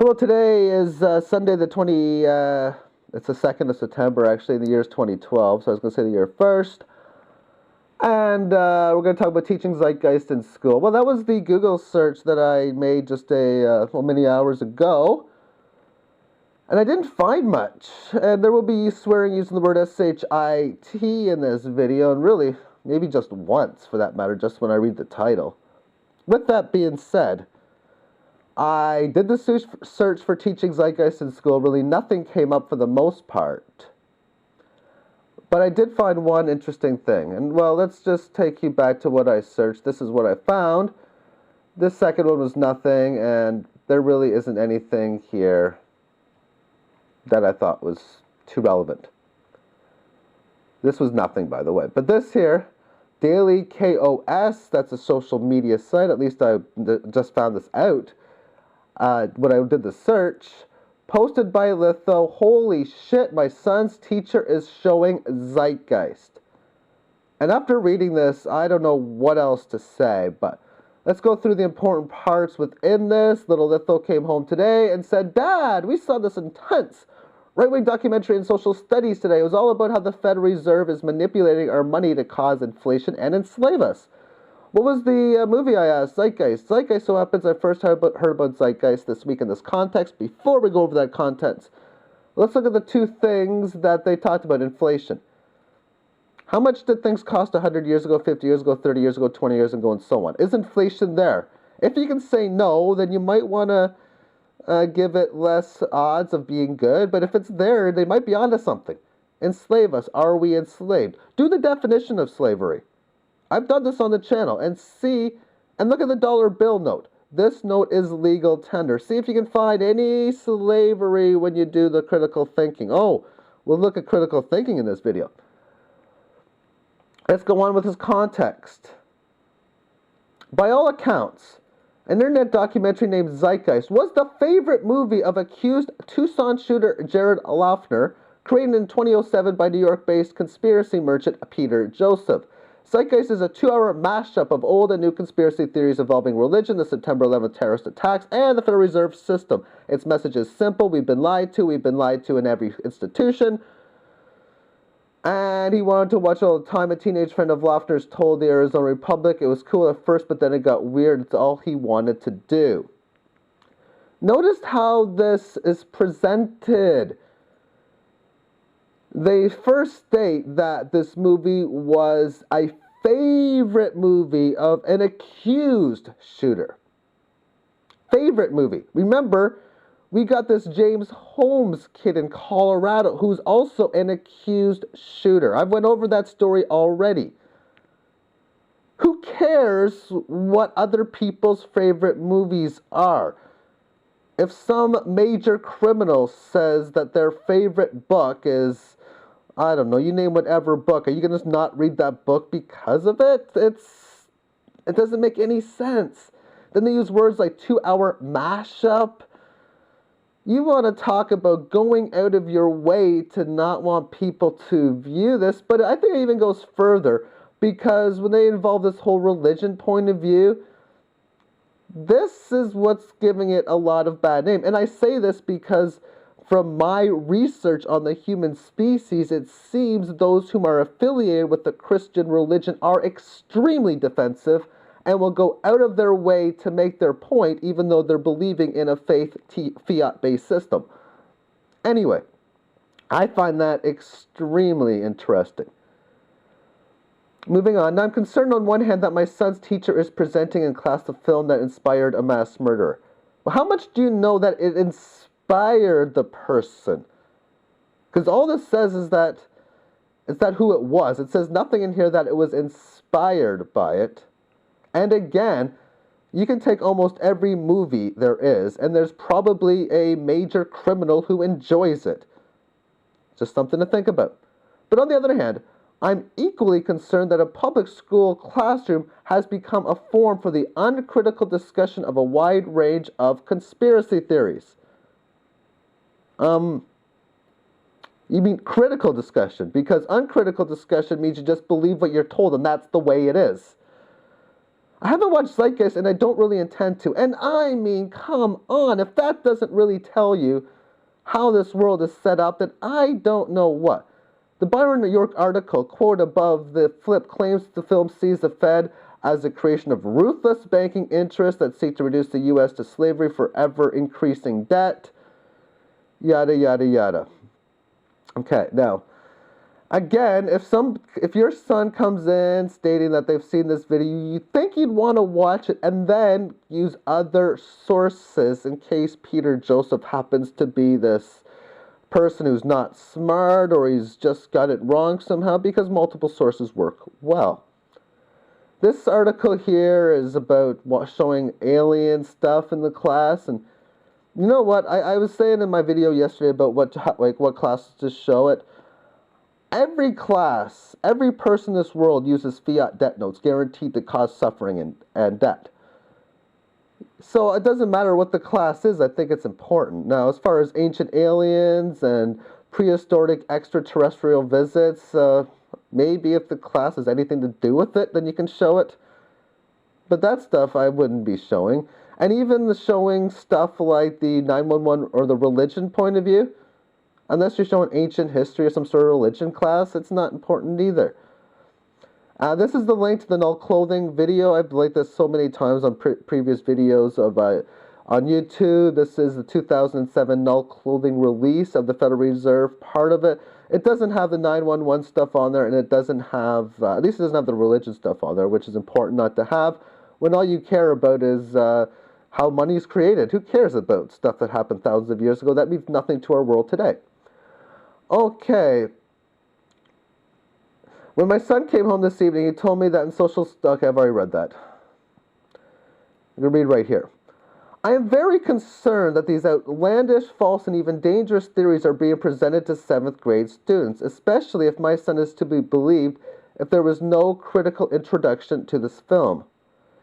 Hello, today is Sunday the 20, it's the 2nd of September, actually, the year is 2012, so I was going to say the year first. And we're going to talk about teaching zeitgeist in school. Well, that was the Google search that I made just many hours ago. And I didn't find much. And there will be swearing using the word S-H-I-T in this video, and really, maybe just once, for that matter, just when I read the title. With that being said, I did the search for teaching zeitgeist in school. Really, nothing came up for the most part. But I did find one interesting thing. And, well, let's just take you back to what I searched. This is what I found. This second one was nothing, and there really isn't anything here that I thought was too relevant. This was nothing, by the way. But this here, Daily KOS, that's a social media site. At least I just found this out when I did the search. Posted by Litho, holy shit, my son's teacher is showing zeitgeist. And after reading this, I don't know what else to say, but let's go through the important parts within this. Little Litho came home today and said, "Dad, we saw this intense right-wing documentary in social studies today. It was all about how the Federal Reserve is manipulating our money to cause inflation and enslave us." What was the movie, I asked? Zeitgeist. Zeitgeist so happens I first heard about Zeitgeist this week in this context. Before we go over that context, let's look at the two things that they talked about. Inflation. How much did things cost 100 years ago, 50 years ago, 30 years ago, 20 years ago, and so on? Is inflation there? If you can say no, then you might want to give it less odds of being good. But if it's there, they might be onto something. Enslave us. Are we enslaved? Do the definition of slavery. I've done this on the channel, and look at the dollar bill note. This note is legal tender. See if you can find any slavery when you do the critical thinking. Oh, we'll look at critical thinking in this video. Let's go on with this context. By all accounts, an internet documentary named Zeitgeist was the favorite movie of accused Tucson shooter Jared Loughner, created in 2007 by New York-based conspiracy merchant Peter Joseph. Zeitgeist is a 2-hour mashup of old and new conspiracy theories involving religion, the September 11th terrorist attacks, and the Federal Reserve System. Its message is simple: we've been lied to in every institution. And he wanted to watch all the time. A teenage friend of Loughner's told the Arizona Republic it was cool at first, but then it got weird. It's all he wanted to do. Notice how this is presented. They first state that this movie was a favorite movie of an accused shooter. Favorite movie. Remember, we got this James Holmes kid in Colorado who's also an accused shooter. I've went over that story already. Who cares what other people's favorite movies are? If some major criminal says that their favorite book is, I don't know, you name whatever book, are you going to just not read that book because of it? It doesn't make any sense. Then they use words like 2-hour mashup. You want to talk about going out of your way to not want people to view this, but I think it even goes further, because when they involve this whole religion point of view, this is what's giving it a lot of bad name. And I say this because from my research on the human species, it seems those whom are affiliated with the Christian religion are extremely defensive and will go out of their way to make their point, even though they're believing in a fiat-based system. Anyway, I find that extremely interesting. Moving on, now I'm concerned on one hand that my son's teacher is presenting in class a film that inspired a mass murderer. Well, how much do you know that it inspired the person? Because all this says is that who it was. It says nothing in here that it was inspired by it. And again, you can take almost every movie there is, and there's probably a major criminal who enjoys it. Just something to think about. But on the other hand, I'm equally concerned that a public school classroom has become a forum for the uncritical discussion of a wide range of conspiracy theories. You mean critical discussion, because uncritical discussion means you just believe what you're told, and that's the way it is. I haven't watched Zeitgeist, and I don't really intend to. And I mean, come on, if that doesn't really tell you how this world is set up, then I don't know what. The Byron New York article, quote above the flip, claims the film sees the Fed as a creation of ruthless banking interests that seek to reduce the U.S. to slavery for ever-increasing debt, yada, yada, yada. Okay, now, again, if your son comes in stating that they've seen this video, you think you'd want to watch it and then use other sources in case Peter Joseph happens to be this person who's not smart or he's just got it wrong somehow, because multiple sources work well. This article here is about showing alien stuff in the class, and you know what? I was saying in my video yesterday about what classes to show it. Every class, every person in this world uses fiat debt notes guaranteed to cause suffering and debt. So it doesn't matter what the class is, I think it's important. Now, as far as ancient aliens and prehistoric extraterrestrial visits, maybe if the class has anything to do with it, then you can show it. But that stuff I wouldn't be showing. And even the showing stuff like the 911 or the religion point of view, unless you're showing ancient history or some sort of religion class, it's not important either. This is the link to the null clothing video. I've linked this so many times on previous videos of on YouTube. This is the 2007 null clothing release of the Federal Reserve. Part of it, it doesn't have the 911 stuff on there, and it doesn't have, at least it doesn't have the religion stuff on there, which is important not to have when all you care about is how money is created. Who cares about stuff that happened thousands of years ago? That means nothing to our world today. Okay. When my son came home this evening, he told me that in social... Okay, I've already read that. I'm going to read right here. I am very concerned that these outlandish, false, and even dangerous theories are being presented to 7th grade students, especially if my son is to be believed if there was no critical introduction to this film.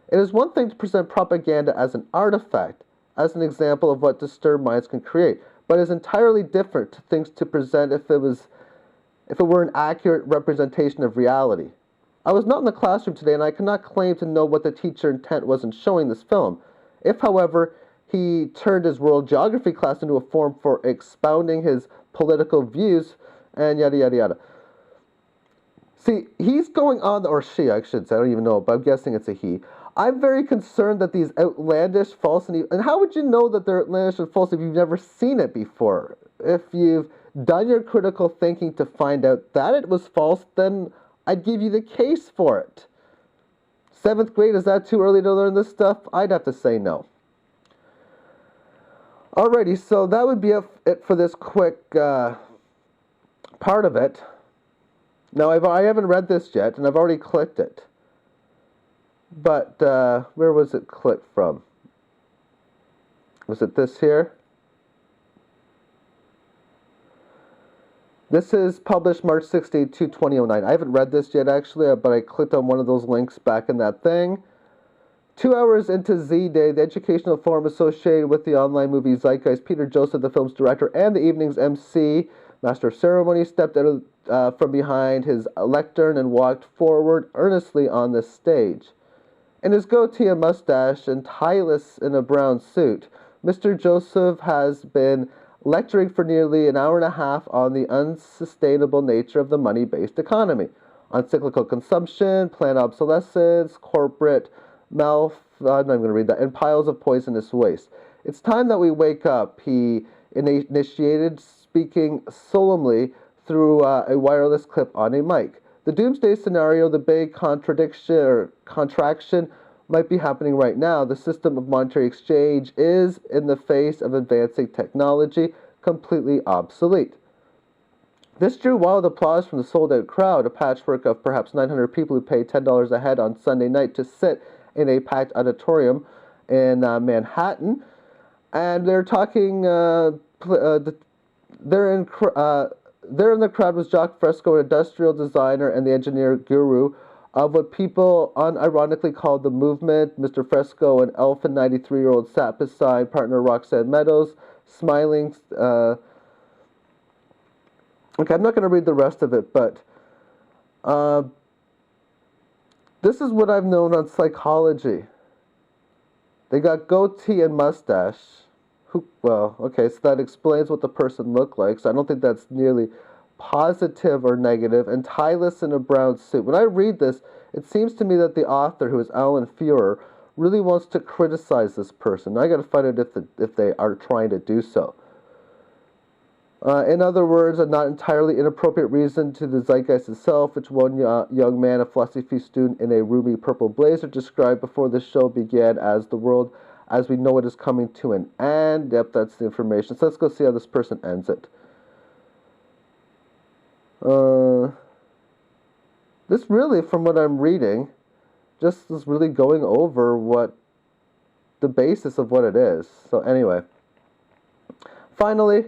It is one thing to present propaganda as an artifact, as an example of what disturbed minds can create, but it is entirely different to things to present if it were an accurate representation of reality. I was not in the classroom today, and I cannot claim to know what the teacher's intent was in showing this film. If, however, he turned his world geography class into a forum for expounding his political views, and yada, yada, yada. See, he's going on, or she, I should say, I don't even know, but I'm guessing it's a he. I'm very concerned that these outlandish, false, and how would you know that they're outlandish and false if you've never seen it before? If you've done your critical thinking to find out that it was false, then I'd give you the case for it. 7th grade, is that too early to learn this stuff? I'd have to say no. Alrighty, so that would be it for this quick part of it. Now, I haven't read this yet, and I've already clicked it. But, where was it clicked from? Was it this here? This is published March 16, 2009. I haven't read this yet, actually, but I clicked on one of those links back in that thing. 2 hours into Z-Day, the educational forum associated with the online movie Zeitgeist, Peter Joseph, the film's director, and the evening's MC, Master of Ceremony, stepped out from behind his lectern and walked forward earnestly on the stage. In his goatee and mustache and tieless in a brown suit, Mr. Joseph has been lecturing for nearly an hour and a half on the unsustainable nature of the money-based economy, on cyclical consumption, planned obsolescence, corporate I'm not going to read that, and piles of poisonous waste. It's time that we wake up, he initiated, speaking solemnly through a wireless clip on a mic. The doomsday scenario, the big contraction might be happening right now. The system of monetary exchange is, in the face of advancing technology, completely obsolete. This drew wild applause from the sold-out crowd, a patchwork of perhaps 900 people who paid $10 a head on Sunday night to sit in a packed auditorium in Manhattan. And they're talking, there in the crowd was Jacques Fresco, an industrial designer and the engineer guru of what people unironically called the movement. Mr. Fresco, an elfin 93-year-old, sat beside partner Roxanne Meadows, smiling. Okay, I'm not going to read the rest of it, but This is what I've known on psychology. They got goatee and mustache. Well, okay, so that explains what the person looked like. So I don't think that's nearly positive or negative. And tieless in a brown suit. When I read this, it seems to me that the author, who is Alan Fuhrer, really wants to criticize this person. I got to find out if they are trying to do so. In other words, a not entirely inappropriate reason to the zeitgeist itself, which one young man, a philosophy student in a roomy purple blazer, described before the show began as the world as we know it is coming to an end. Yep, that's the information. So let's go see how this person ends it. This really, from what I'm reading, just is really going over what the basis of what it is. So anyway, finally,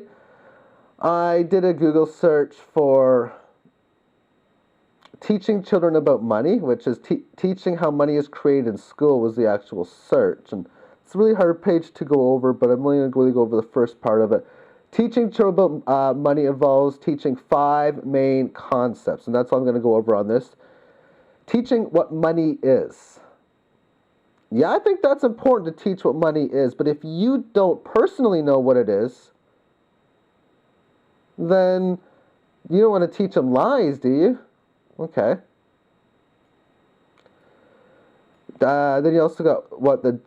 I did a Google search for teaching children about money, which is teaching how money is created in school was the actual search. And it's a really hard page to go over, but I'm only going to go over the first part of it. Teaching children about money involves teaching 5 main concepts, and that's all I'm going to go over on this. Teaching what money is. Yeah, I think that's important to teach what money is, but if you don't personally know what it is, then you don't want to teach them lies, do you? Okay. Then you also got what the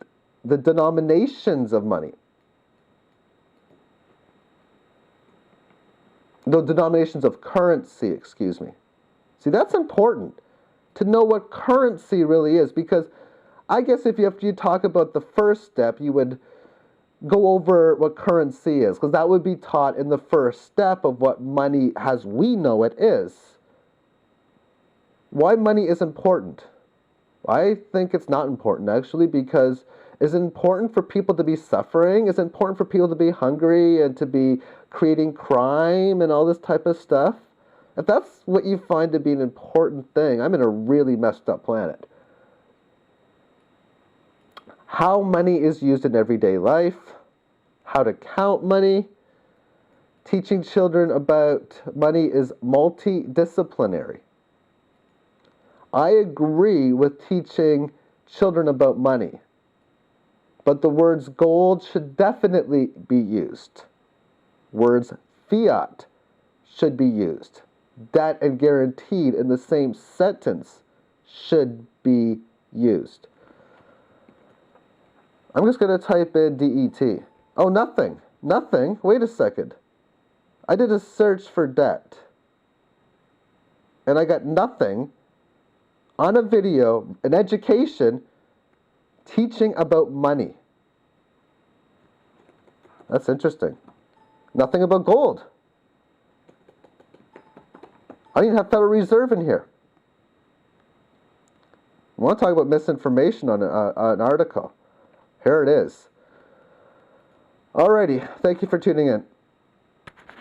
denominations of money. The denominations of currency, excuse me. See, that's important to know what currency really is, because I guess if you talk about the first step, you would go over what currency is, because that would be taught in the first step of what money as we know it is. Why money is important? I think it's not important, actually, because is it important for people to be suffering? Is it important for people to be hungry and to be creating crime and all this type of stuff? If that's what you find to be an important thing, I'm in a really messed up planet. How money is used in everyday life, how to count money. Teaching children about money is multidisciplinary. I agree with teaching children about money, but the words gold should definitely be used. Words fiat should be used. Debt and guaranteed in the same sentence should be used. I'm just going to type in DET. Oh, nothing. Nothing. Wait a second. I did a search for debt, and I got nothing on a video, an education, teaching about money. That's interesting. Nothing about gold. I don't even have Federal Reserve in here. I want to talk about misinformation on an article. Here it is. Alrighty, thank you for tuning in.